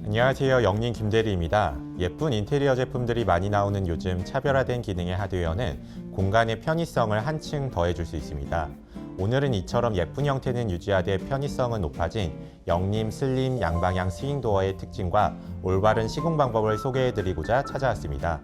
안녕하세요. 영린 김대리입니다. 예쁜 인테리어 제품들이 많이 나오는 요즘 차별화된 기능의 하드웨어는 공간의 편의성을 한층 더해줄 수 있습니다. 오늘은 이처럼 예쁜 형태는 유지하되 편의성은 높아진 영림 슬림 양방향 스윙도어의 특징과 올바른 시공 방법을 소개해드리고자 찾아왔습니다.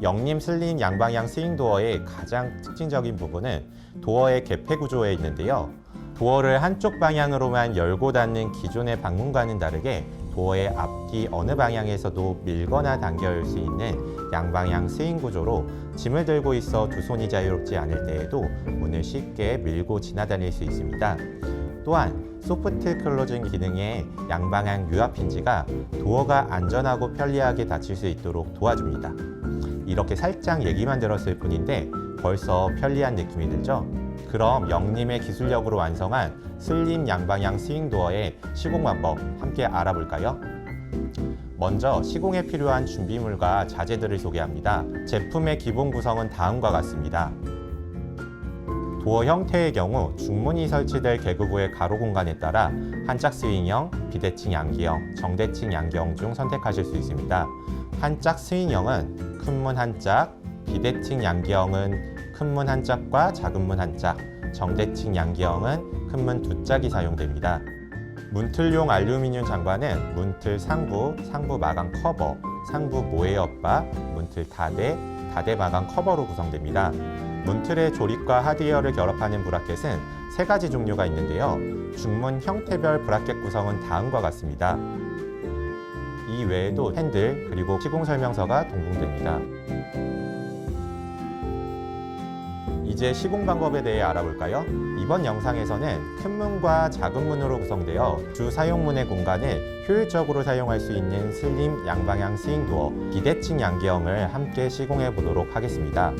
영림 슬림 양방향 스윙도어의 가장 특징적인 부분은 도어의 개폐 구조에 있는데요. 도어를 한쪽 방향으로만 열고 닫는 기존의 방문과는 다르게 도어의 앞뒤 어느 방향에서도 밀거나 당겨 열 수 있는 양방향 스윙 구조로 짐을 들고 있어 두 손이 자유롭지 않을 때에도 문을 쉽게 밀고 지나다닐 수 있습니다. 또한 소프트 클로징 기능의 양방향 유압 힌지가 도어가 안전하고 편리하게 닫힐 수 있도록 도와줍니다. 이렇게 살짝 얘기만 들었을 뿐인데 벌써 편리한 느낌이 들죠? 그럼 영림의 기술력으로 완성한 슬림 양방향 스윙도어의 시공 방법 함께 알아볼까요? 먼저 시공에 필요한 준비물과 자재들을 소개합니다. 제품의 기본 구성은 다음과 같습니다. 도어 형태의 경우 중문이 설치될 개구부의 가로 공간에 따라 한짝 스윙형, 비대칭 양기형, 정대칭 양기형 중 선택하실 수 있습니다. 한짝 스윙형은 큰 문 한 짝, 비대칭 양기형은 큰 문 한 짝과 작은 문 한 짝, 정대칭 양기형은 큰 문 두 짝이 사용됩니다. 문틀용 알루미늄 장관은 문틀 상부 마감 커버, 상부 모에어바, 문틀 다대 마감 커버로 구성됩니다. 문틀의 조립과 하드웨어를 결합하는 브라켓은 세 가지 종류가 있는데요. 중문 형태별 브라켓 구성은 다음과 같습니다. 이 외에도 핸들 그리고 시공 설명서가 동봉됩니다. 이제 시공 방법에 대해 알아볼까요? 이번 영상에서는 큰 문과 작은 문으로 구성되어 주 사용문의 공간을 효율적으로 사용할 수 있는 슬림 양방향 스윙도어 비대칭 양기형을 함께 시공해 보도록 하겠습니다.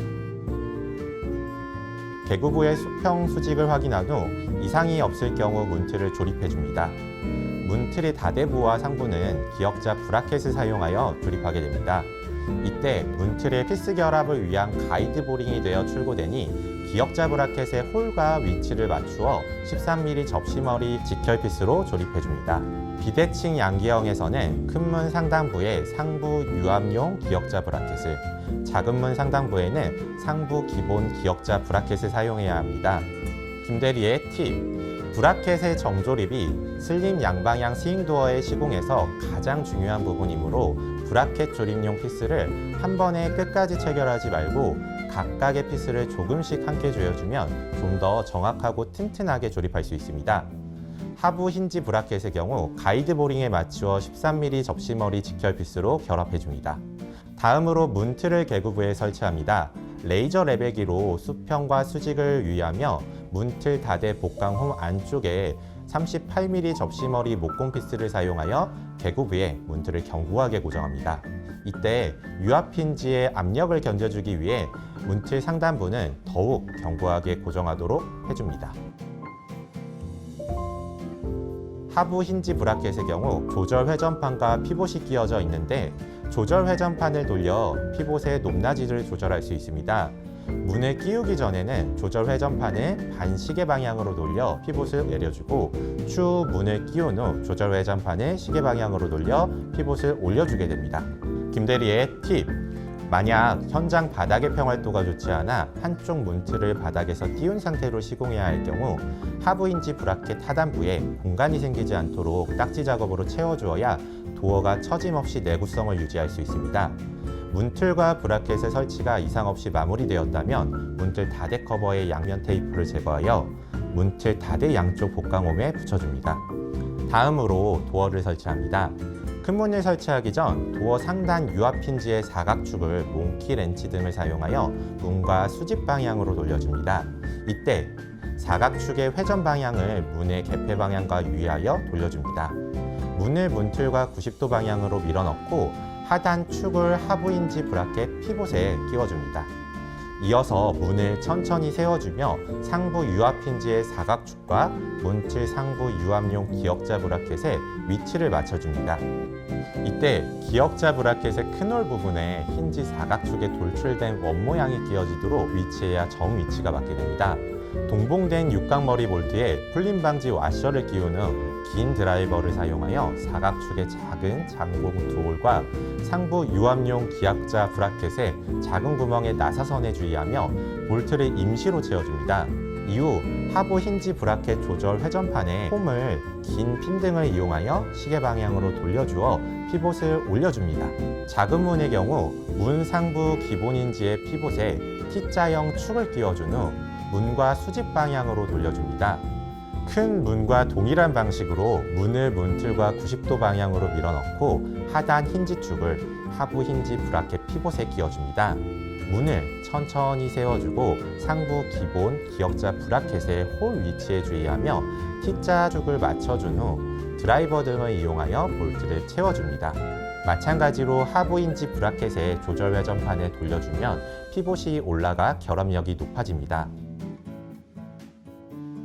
개구부의 수평 수직을 확인한 후 이상이 없을 경우 문틀을 조립해 줍니다. 문틀의 다대부와 상부는 기역자 브라켓을 사용하여 조립하게 됩니다. 이때 문틀의 피스 결합을 위한 가이드 보링이 되어 출고되니 기역자 브라켓의 홀과 위치를 맞추어 13mm 접시머리 직결 피스로 조립해줍니다. 비대칭 양기형에서는 큰 문 상단부에 상부 유압용 기역자 브라켓을, 작은 문 상단부에는 상부 기본 기역자 브라켓을 사용해야 합니다. 김대리의 팁! 브라켓의 정조립이 슬림 양방향 스윙도어의 시공에서 가장 중요한 부분이므로 브라켓 조립용 피스를 한 번에 끝까지 체결하지 말고 각각의 피스를 조금씩 함께 조여주면 좀 더 정확하고 튼튼하게 조립할 수 있습니다. 하부 힌지 브라켓의 경우 가이드 보링에 맞추어 13mm 접시머리 직결 피스로 결합해줍니다. 다음으로 문틀을 개구부에 설치합니다. 레이저 레벨기로 수평과 수직을 유의하며 문틀 다대 복강 홈 안쪽에 38mm 접시머리 목공 피스를 사용하여 개구부에 문틀을 견고하게 고정합니다. 이때 유압 힌지의 압력을 견뎌주기 위해 문틀 상단부는 더욱 견고하게 고정하도록 해줍니다. 하부 힌지 브라켓의 경우 조절 회전판과 피봇이 끼워져 있는데 조절 회전판을 돌려 피봇의 높낮이를 조절할 수 있습니다. 문을 끼우기 전에는 조절 회전판을 반시계 방향으로 돌려 피봇을 내려주고 추후 문을 끼운 후 조절 회전판을 시계 방향으로 돌려 피봇을 올려주게 됩니다. 김대리의 팁! 만약 현장 바닥의 평활도가 좋지 않아 한쪽 문틀을 바닥에서 띄운 상태로 시공해야 할 경우 하부 힌지 브라켓 하단부에 공간이 생기지 않도록 딱지 작업으로 채워주어야 도어가 처짐없이 내구성을 유지할 수 있습니다. 문틀과 브라켓의 설치가 이상 없이 마무리되었다면 문틀 다대 커버의 양면 테이프를 제거하여 문틀 다대 양쪽 복강홈에 붙여줍니다. 다음으로 도어를 설치합니다. 큰 문을 설치하기 전 도어 상단 유압 힌지의 사각축을 몽키 렌치 등을 사용하여 문과 수직 방향으로 돌려줍니다. 이때 사각축의 회전 방향을 문의 개폐 방향과 유의하여 돌려줍니다. 문을 문틀과 90도 방향으로 밀어넣고 하단 축을 하부 힌지 브라켓 피봇에 끼워줍니다. 이어서 문을 천천히 세워주며 상부 유압 힌지의 사각축과 문틀 상부 유압용 기역자 브라켓의 위치를 맞춰줍니다. 이때 기역자 브라켓의 큰홀 부분에 힌지 사각축에 돌출된 원 모양이 끼워지도록 위치해야 정 위치가 맞게 됩니다. 동봉된 육각머리 볼트에 풀림 방지 와셔를 끼운 후 긴 드라이버를 사용하여 사각축의 작은 장봉 도올과 상부 유압용 기압자 브라켓의 작은 구멍에 나사선에 주의하며 볼트를 임시로 채워줍니다. 이후 하부 힌지 브라켓 조절 회전판에 홈을 긴 핀 등을 이용하여 시계 방향으로 돌려주어 피봇을 올려줍니다. 작은 문의 경우 문 상부 기본 힌지의 피봇에 T자형 축을 끼워준 후 문과 수직 방향으로 돌려줍니다. 큰 문과 동일한 방식으로 문을 문틀과 90도 방향으로 밀어넣고 하단 힌지 축을 하부 힌지 브라켓 피봇에 끼워줍니다. 문을 천천히 세워주고 상부 기본 기역자 브라켓의 홀 위치에 주의하며 T자 축을 맞춰준 후 드라이버 등을 이용하여 볼트를 채워줍니다. 마찬가지로 하부 힌지 브라켓의 조절 회전판을 돌려주면 피봇이 올라가 결합력이 높아집니다.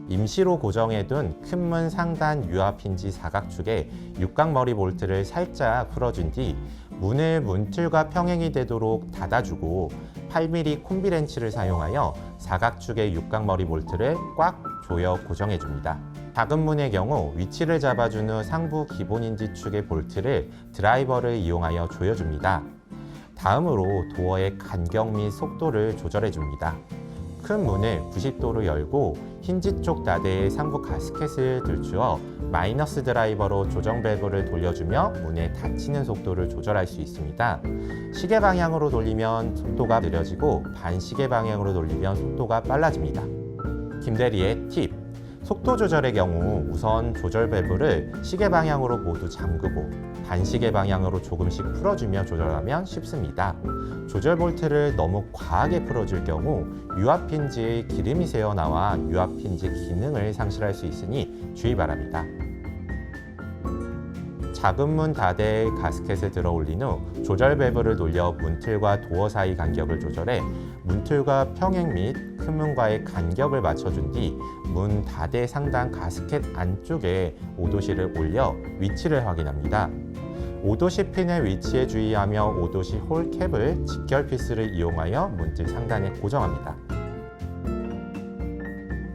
임시로 고정해둔 큰 문 상단 유압 힌지 사각축에 육각머리 볼트를 살짝 풀어준 뒤 문을 문틀과 평행이 되도록 닫아주고 8mm 콤비 렌치를 사용하여 사각축의 육각머리 볼트를 꽉 조여 고정해줍니다. 작은 문의 경우 위치를 잡아준 후 상부 기본 힌지 축의 볼트를 드라이버를 이용하여 조여줍니다. 다음으로 도어의 간격 및 속도를 조절해줍니다. 큰 문을 90도로 열고 힌지 쪽 다대의 상부 가스켓을 들추어 마이너스 드라이버로 조정 밸브를 돌려주며 문에 닫히는 속도를 조절할 수 있습니다. 시계 방향으로 돌리면 속도가 느려지고 반시계 방향으로 돌리면 속도가 빨라집니다. 김대리의 팁! 속도 조절의 경우 우선 조절 밸브를 시계 방향으로 모두 잠그고 반시계 방향으로 조금씩 풀어주며 조절하면 쉽습니다. 조절 볼트를 너무 과하게 풀어줄 경우 유압 힌지의 기름이 새어나와 유압 힌지 기능을 상실할 수 있으니 주의 바랍니다. 작은 문 다대의 가스켓을 들어 올린 후 조절 밸브를 돌려 문틀과 도어 사이 간격을 조절해 문틀과 평행 및 큰 문과의 간격을 맞춰준 뒤 문 다대 상단 가스켓 안쪽에 오도시를 올려 위치를 확인합니다. 오도시 핀의 위치에 주의하며 오도시 홀 캡을 직결 피스를 이용하여 문틀 상단에 고정합니다.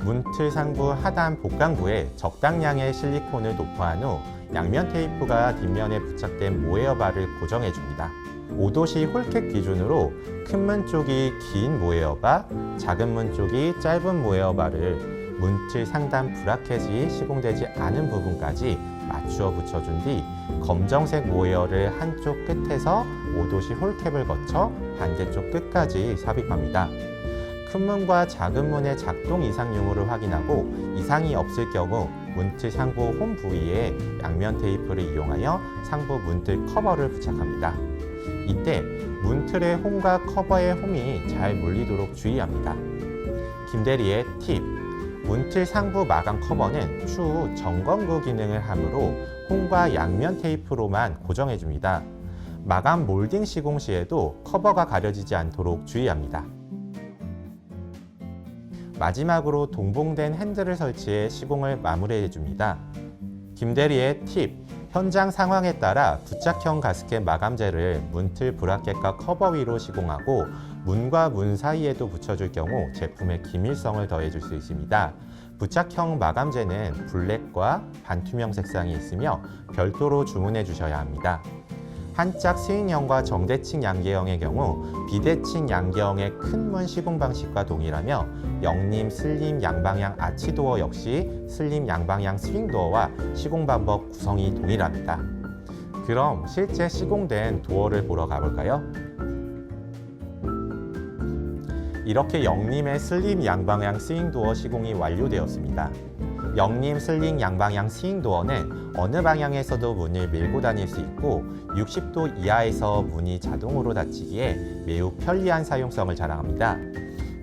문틀 상부 하단 복강부에 적당량의 실리콘을 도포한 후 양면 테이프가 뒷면에 부착된 모헤어 바를 고정해줍니다. 5도시 홀캡 기준으로 큰 문 쪽이 긴 모헤어바, 작은 문 쪽이 짧은 모헤어 바를 문틀 상단 브라켓이 시공되지 않은 부분까지 맞추어 붙여준 뒤 검정색 모헤어를 한쪽 끝에서 5도시 홀캡을 거쳐 반대쪽 끝까지 삽입합니다. 큰 문과 작은 문의 작동 이상 유무를 확인하고 이상이 없을 경우 문틀 상부 홈 부위에 양면 테이프를 이용하여 상부 문틀 커버를 부착합니다. 이때 문틀의 홈과 커버의 홈이 잘 물리도록 주의합니다. 김대리의 팁! 문틀 상부 마감 커버는 추후 점검구 기능을 하므로 홈과 양면 테이프로만 고정해줍니다. 마감 몰딩 시공 시에도 커버가 가려지지 않도록 주의합니다. 마지막으로 동봉된 핸들을 설치해 시공을 마무리해줍니다. 김대리의 팁! 현장 상황에 따라 부착형 가스켓 마감재를 문틀 브라켓과 커버 위로 시공하고 문과 문 사이에도 붙여줄 경우 제품의 기밀성을 더해줄 수 있습니다. 부착형 마감재는 블랙과 반투명 색상이 있으며 별도로 주문해 주셔야 합니다. 한짝 스윙형과 정대칭 양계형의 경우 비대칭 양계형의 큰 문 시공 방식과 동일하며 영림 슬림 양방향 아치도어 역시 슬림 양방향 스윙도어와 시공 방법 구성이 동일합니다. 그럼 실제 시공된 도어를 보러 가볼까요? 이렇게 영림의 슬림 양방향 스윙도어 시공이 완료되었습니다. 영림 슬링 양방향 스윙도어는 어느 방향에서도 문을 밀고 다닐 수 있고 60도 이하에서 문이 자동으로 닫히기에 매우 편리한 사용성을 자랑합니다.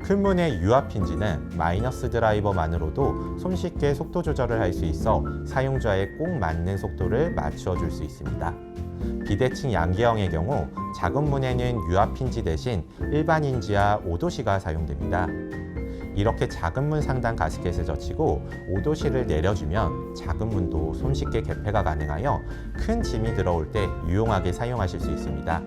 큰 문의 유압 힌지는 마이너스 드라이버만으로도 손쉽게 속도 조절을 할 수 있어 사용자에 꼭 맞는 속도를 맞추어 줄 수 있습니다. 비대칭 양계형의 경우 작은 문에는 유압 힌지 대신 일반 힌지와 5도시가 사용됩니다. 이렇게 작은 문 상단 가스켓을 젖히고 5도시를 내려주면 작은 문도 손쉽게 개폐가 가능하여 큰 짐이 들어올 때 유용하게 사용하실 수 있습니다.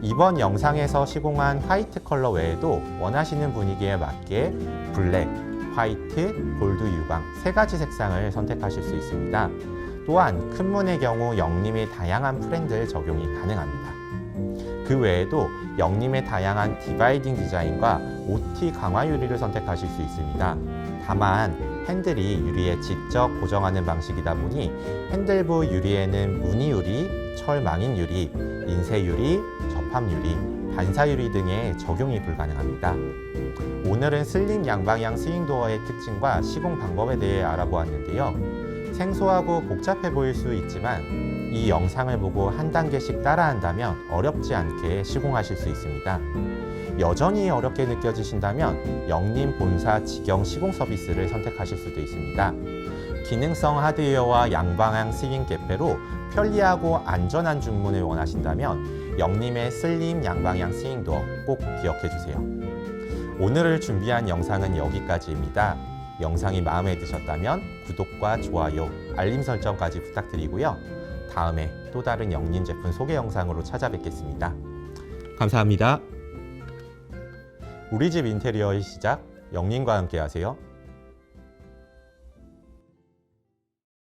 이번 영상에서 시공한 화이트 컬러 외에도 원하시는 분위기에 맞게 블랙, 화이트, 골드 유광 세 가지 색상을 선택하실 수 있습니다. 또한 큰 문의 경우 영림의 다양한 프렌들 적용이 가능합니다. 그 외에도 영림의 다양한 디바이딩 디자인과 OT 강화 유리를 선택하실 수 있습니다. 다만 핸들이 유리에 직접 고정하는 방식이다 보니 핸들부 유리에는 무늬 유리, 철 망인 유리, 인쇄 유리, 접합 유리, 반사 유리 등의 적용이 불가능합니다. 오늘은 슬림 양방향 스윙도어의 특징과 시공 방법에 대해 알아보았는데요. 생소하고 복잡해 보일 수 있지만 이 영상을 보고 한 단계씩 따라한다면 어렵지 않게 시공하실 수 있습니다. 여전히 어렵게 느껴지신다면 영림 본사 직영 시공 서비스를 선택하실 수도 있습니다. 기능성 하드웨어와 양방향 스윙 개폐로 편리하고 안전한 주문을 원하신다면 영림의 슬림 양방향 스윙도어 꼭 기억해 주세요. 오늘 준비한 영상은 여기까지입니다. 영상이 마음에 드셨다면 구독과 좋아요, 알림 설정까지 부탁드리고요. 다음에 또 다른 영림 제품 소개 영상으로 찾아뵙겠습니다. 감사합니다. 우리 집 인테리어의 시작, 영림과 함께 하세요.